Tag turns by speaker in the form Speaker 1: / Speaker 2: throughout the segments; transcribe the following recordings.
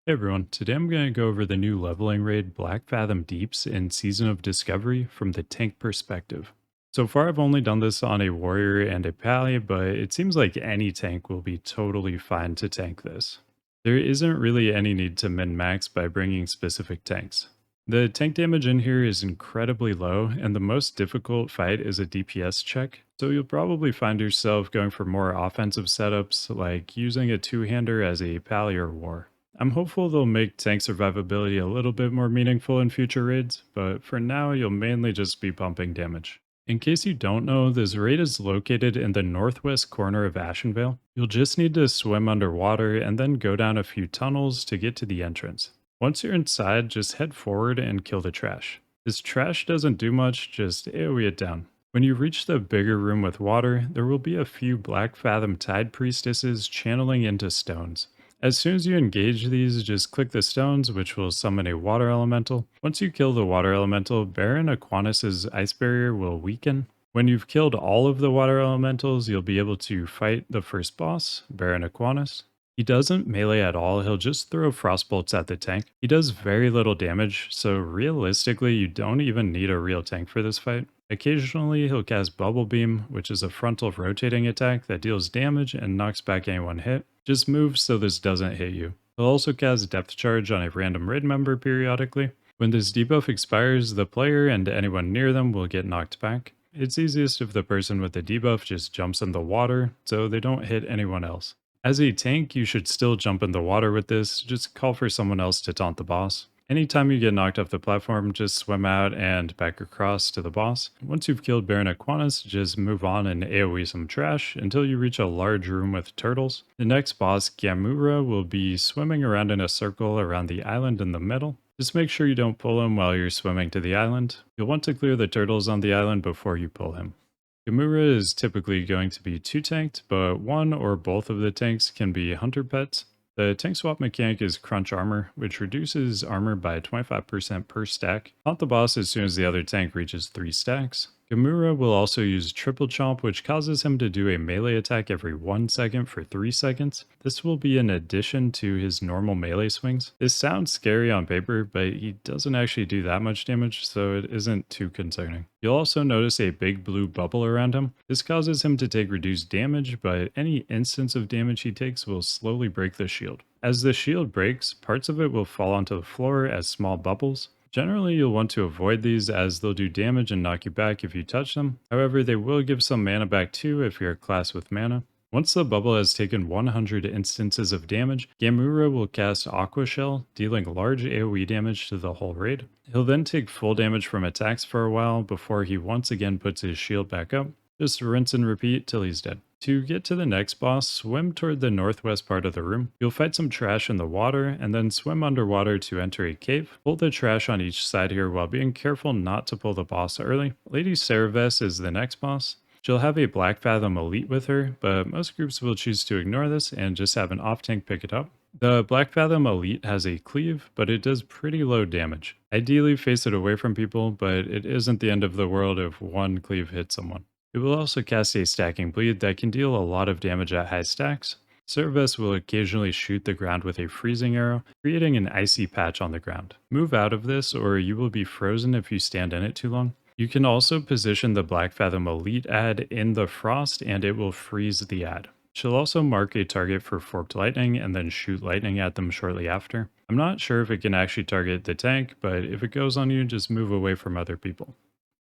Speaker 1: Hey everyone, today I'm going to go over the new leveling raid Black Fathom Deeps in Season of Discovery from the tank perspective. So far I've only done this on a warrior and a pally, but it seems like any tank will be totally fine to tank this. There isn't really any need to min-max by bringing specific tanks. The tank damage in here is incredibly low, and the most difficult fight is a DPS check, so you'll probably find yourself going for more offensive setups, like using a two-hander as a pally or war. I'm hopeful they'll make tank survivability a little bit more meaningful in future raids, but for now you'll mainly just be pumping damage. In case you don't know, this raid is located in the northwest corner of Ashenvale. You'll just need to swim underwater and then go down a few tunnels to get to the entrance. Once you're inside, just head forward and kill the trash. This trash doesn't do much, just AoE it down. When you reach the bigger room with water, there will be a few Black Fathom Tide Priestesses channeling into stones. As soon as you engage these, just click the stones, which will summon a water elemental. Once you kill the water elemental, Baron Aquanus's ice barrier will weaken. When you've killed all of the water elementals, you'll be able to fight the first boss, Baron Aquanus. He doesn't melee at all, he'll just throw frost bolts at the tank. He does very little damage, so realistically you don't even need a real tank for this fight. Occasionally he'll cast Bubble Beam, which is a frontal rotating attack that deals damage and knocks back anyone hit. Just move so this doesn't hit you. He'll also cast Depth Charge on a random raid member periodically. When this debuff expires, the player and anyone near them will get knocked back. It's easiest if the person with the debuff just jumps in the water, so they don't hit anyone else. As a tank, you should still jump in the water with this, just call for someone else to taunt the boss. Anytime you get knocked off the platform, just swim out and back across to the boss. Once you've killed Baron Aquanus, just move on and AoE some trash until you reach a large room with turtles. The next boss, Gamura, will be swimming around in a circle around the island in the middle. Just make sure you don't pull him while you're swimming to the island. You'll want to clear the turtles on the island before you pull him. Gamura is typically going to be 2-tanked, but one or both of the tanks can be hunter pets. The tank swap mechanic is Crunch Armor, which reduces armor by 25% per stack. Taunt the boss as soon as the other tank reaches 3 stacks. Gamura will also use Triple Chomp, which causes him to do a melee attack every 1 second for 3 seconds. This will be in addition to his normal melee swings. This sounds scary on paper, but he doesn't actually do that much damage, so it isn't too concerning. You'll also notice a big blue bubble around him. This causes him to take reduced damage, but any instance of damage he takes will slowly break the shield. As the shield breaks, parts of it will fall onto the floor as small bubbles. Generally, you'll want to avoid these as they'll do damage and knock you back if you touch them. However, they will give some mana back too if you're a class with mana. Once the bubble has taken 100 instances of damage, Gamura will cast Aqua Shell, dealing large AoE damage to the whole raid. He'll then take full damage from attacks for a while before he once again puts his shield back up. Just rinse and repeat till he's dead. To get to the next boss, swim toward the northwest part of the room. You'll fight some trash in the water, and then swim underwater to enter a cave. Pull the trash on each side here while being careful not to pull the boss early. Lady Cereves is the next boss. She'll have a Black Fathom Elite with her, but most groups will choose to ignore this and just have an off-tank pick it up. The Black Fathom Elite has a cleave, but it does pretty low damage. Ideally face it away from people, but it isn't the end of the world if one cleave hits someone. It will also cast a stacking bleed that can deal a lot of damage at high stacks. Cervus will occasionally shoot the ground with a freezing arrow, creating an icy patch on the ground. Move out of this or you will be frozen if you stand in it too long. You can also position the Black Fathom Elite ad in the frost and it will freeze the ad. She'll also mark a target for forked lightning and then shoot lightning at them shortly after. I'm not sure if it can actually target the tank, but if it goes on you, just move away from other people.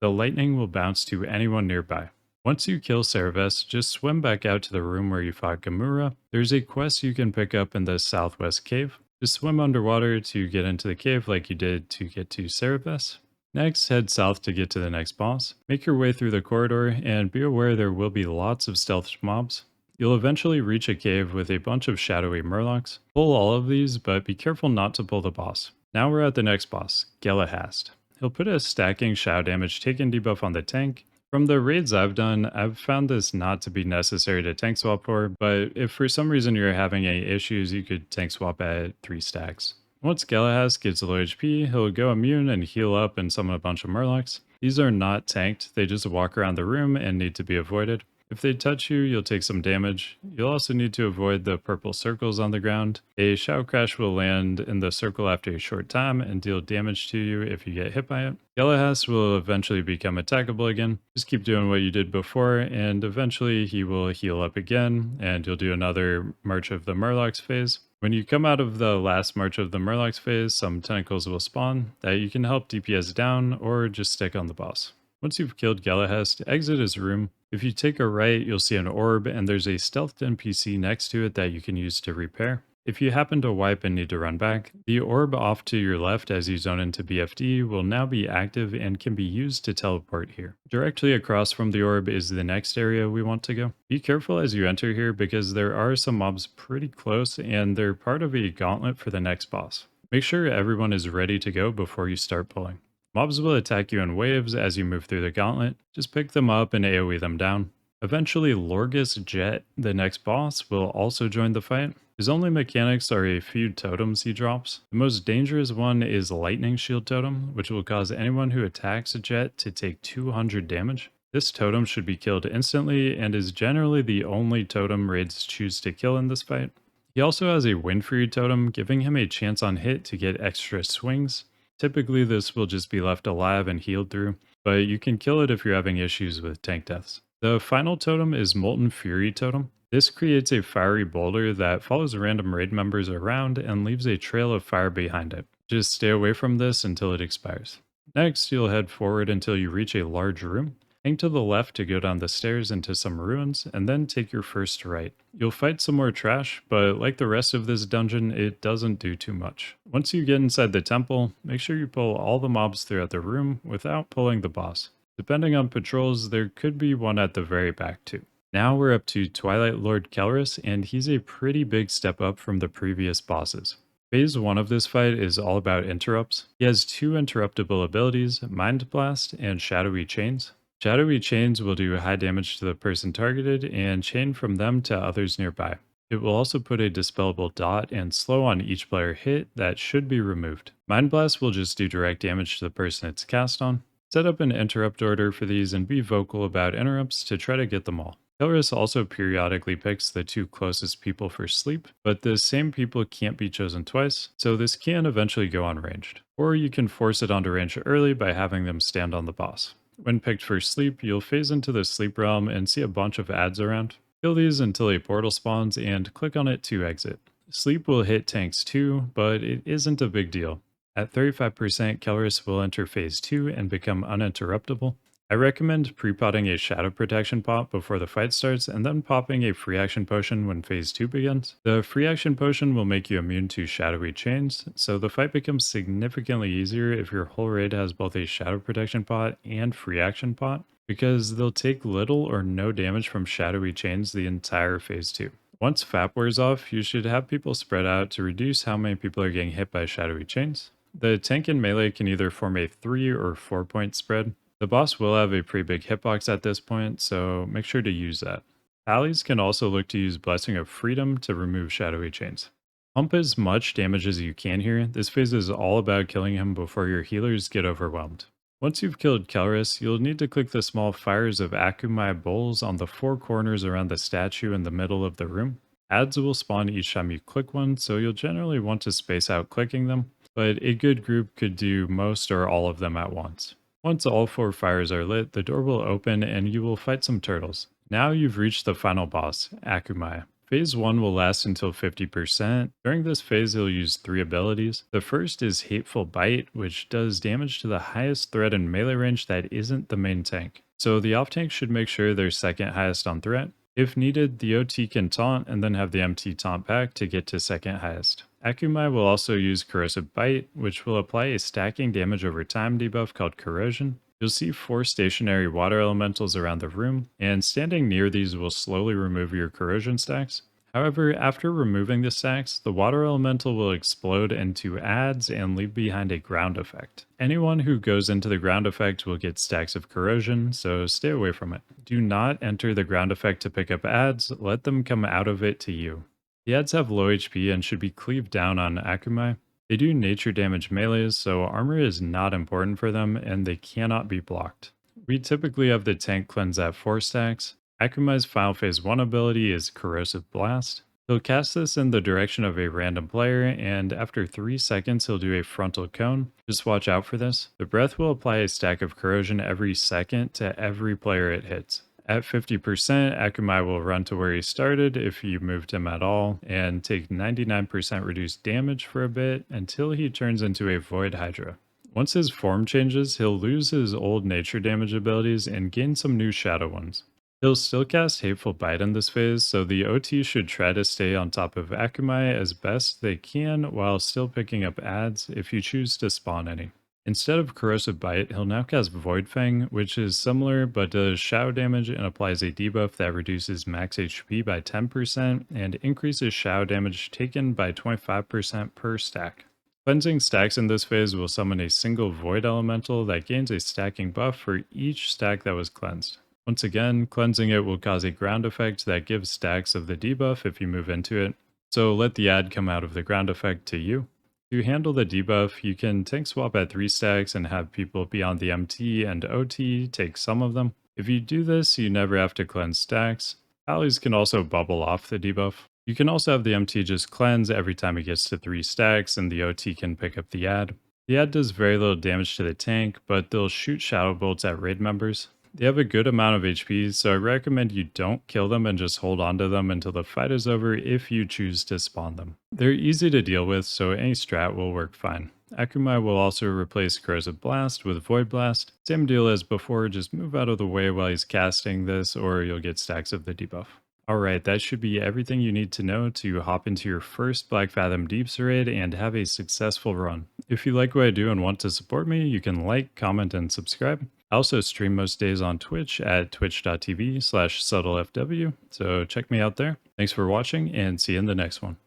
Speaker 1: The lightning will bounce to anyone nearby. Once you kill Cereves, just swim back out to the room where you fought Gamura. There's a quest you can pick up in the southwest cave. Just swim underwater to get into the cave like you did to get to Cereves. Next, head south to get to the next boss. Make your way through the corridor and be aware there will be lots of stealth mobs. You'll eventually reach a cave with a bunch of shadowy murlocs. Pull all of these, but be careful not to pull the boss. Now we're at the next boss, Gelahast. He'll put a stacking shadow damage taken debuff on the tank. From the raids I've done, I've found this not to be necessary to tank swap for, but if for some reason you're having any issues, you could tank swap at 3 stacks. Once Gelahast gets low HP, he'll go immune and heal up and summon a bunch of murlocs. These are not tanked, they just walk around the room and need to be avoided. If they touch you, you'll take some damage. You'll also need to avoid the purple circles on the ground. A Shadow Crash will land in the circle after a short time and deal damage to you if you get hit by it. Gelahest will eventually become attackable again. Just keep doing what you did before, and eventually he will heal up again, and you'll do another March of the Murlocs phase. When you come out of the last March of the Murlocs phase, some tentacles will spawn that you can help DPS down or just stick on the boss. Once you've killed Gelahest, exit his room. If you take a right, you'll see an orb, and there's a stealthed NPC next to it that you can use to repair. If you happen to wipe and need to run back, the orb off to your left as you zone into BFD will now be active and can be used to teleport here. Directly across from the orb is the next area we want to go. Be careful as you enter here because there are some mobs pretty close and they're part of a gauntlet for the next boss. Make sure everyone is ready to go before you start pulling. Mobs will attack you in waves as you move through the gauntlet. Just pick them up and AoE them down. Eventually, Lorgus Jet, the next boss, will also join the fight. His only mechanics are a few totems he drops. The most dangerous one is Lightning Shield Totem, which will cause anyone who attacks a Jet to take 200 damage. This totem should be killed instantly and is generally the only totem raids choose to kill in this fight. He also has a Windfury totem, giving him a chance on hit to get extra swings. Typically this will just be left alive and healed through, but you can kill it if you're having issues with tank deaths. The final totem is Molten Fury Totem. This creates a fiery boulder that follows random raid members around and leaves a trail of fire behind it. Just stay away from this until it expires. Next, you'll head forward until you reach a large room. Hang to the left to go down the stairs into some ruins, and then take your first right. You'll fight some more trash, but like the rest of this dungeon, it doesn't do too much. Once you get inside the temple, make sure you pull all the mobs throughout the room without pulling the boss. Depending on patrols, there could be one at the very back too. Now we're up to Twilight Lord Kelris, and he's a pretty big step up from the previous bosses. Phase 1 of this fight is all about interrupts. He has two interruptible abilities, Mind Blast and Shadowy Chains. Shadowy Chains will do high damage to the person targeted and chain from them to others nearby. It will also put a dispellable dot and slow on each player hit that should be removed. Mind Blast will just do direct damage to the person it's cast on. Set up an interrupt order for these and be vocal about interrupts to try to get them all. Kelris also periodically picks the two closest people for sleep, but the same people can't be chosen twice, so this can eventually go unranged. Or you can force it onto range early by having them stand on the boss. When picked for sleep, you'll phase into the sleep realm and see a bunch of ads around. Kill these until a portal spawns and click on it to exit. Sleep will hit tanks too, but it isn't a big deal. At 35%, Kelris will enter phase 2 and become uninterruptible. I recommend pre-potting a shadow protection pot before the fight starts and then popping a free action potion when phase 2 begins. The free action potion will make you immune to shadowy chains, so the fight becomes significantly easier if your whole raid has both a shadow protection pot and free action pot, because they'll take little or no damage from shadowy chains the entire phase 2. Once FAP wears off, you should have people spread out to reduce how many people are getting hit by shadowy chains. The tank and melee can either form a 3 or 4 point spread. The boss will have a pretty big hitbox at this point, so make sure to use that. Allies can also look to use Blessing of Freedom to remove shadowy chains. Pump as much damage as you can here. This phase is all about killing him before your healers get overwhelmed. Once you've killed Kelris, you'll need to click the small fires of Akumai bowls on the 4 corners around the statue in the middle of the room. Ads will spawn each time you click one, so you'll generally want to space out clicking them, but a good group could do most or all of them at once. Once all 4 fires are lit, the door will open and you will fight some turtles. Now you've reached the final boss, Akumai. Phase 1 will last until 50%. During this phase, you'll use 3 abilities. The first is Hateful Bite, which does damage to the highest threat in melee range that isn't the main tank. So the off tank should make sure they're second highest on threat. If needed, the OT can taunt and then have the MT taunt back to get to second highest. Akumai will also use Corrosive Bite, which will apply a stacking damage over time debuff called Corrosion. You'll see 4 stationary water elementals around the room, and standing near these will slowly remove your corrosion stacks. However, after removing the stacks, the water elemental will explode into ads and leave behind a ground effect. Anyone who goes into the ground effect will get stacks of corrosion, so stay away from it. Do not enter the ground effect to pick up ads, let them come out of it to you. The ads have low HP and should be cleaved down on Akumai. They do nature damage melees, so armor is not important for them and they cannot be blocked. We typically have the tank cleanse at 4 stacks. Akumai's Final Phase 1 ability is Corrosive Blast. He'll cast this in the direction of a random player, and after 3 seconds, he'll do a frontal cone. Just watch out for this. The breath will apply a stack of corrosion every second to every player it hits. At 50%, Akumai will run to where he started if you moved him at all, and take 99% reduced damage for a bit until he turns into a Void Hydra. Once his form changes, he'll lose his old nature damage abilities and gain some new shadow ones. He'll still cast Hateful Bite in this phase, so the OT should try to stay on top of Akumai as best they can while still picking up adds if you choose to spawn any. Instead of Corrosive Bite, he'll now cast Void Fang, which is similar but does shadow damage and applies a debuff that reduces max HP by 10% and increases shadow damage taken by 25% per stack. Cleansing stacks in this phase will summon a single Void Elemental that gains a stacking buff for each stack that was cleansed. Once again, cleansing it will cause a ground effect that gives stacks of the debuff if you move into it, so let the add come out of the ground effect to you. To handle the debuff, you can tank swap at 3 stacks and have people beyond the MT and OT take some of them. If you do this, you never have to cleanse stacks. Allies can also bubble off the debuff. You can also have the MT just cleanse every time it gets to 3 stacks, and the OT can pick up the add. The add does very little damage to the tank, but they'll shoot shadow bolts at raid members. They have a good amount of HP, so I recommend you don't kill them and just hold on to them until the fight is over if you choose to spawn them. They're easy to deal with, so any strat will work fine. Akumai will also replace Corrosive Blast with Void Blast. Same deal as before, just move out of the way while he's casting this or you'll get stacks of the debuff. Alright, that should be everything you need to know to hop into your first Black Fathom Deeps raid and have a successful run. If you like what I do and want to support me, you can like, comment, and subscribe. I also stream most days on Twitch at twitch.tv/subtlefw, so check me out there. Thanks for watching and see you in the next one.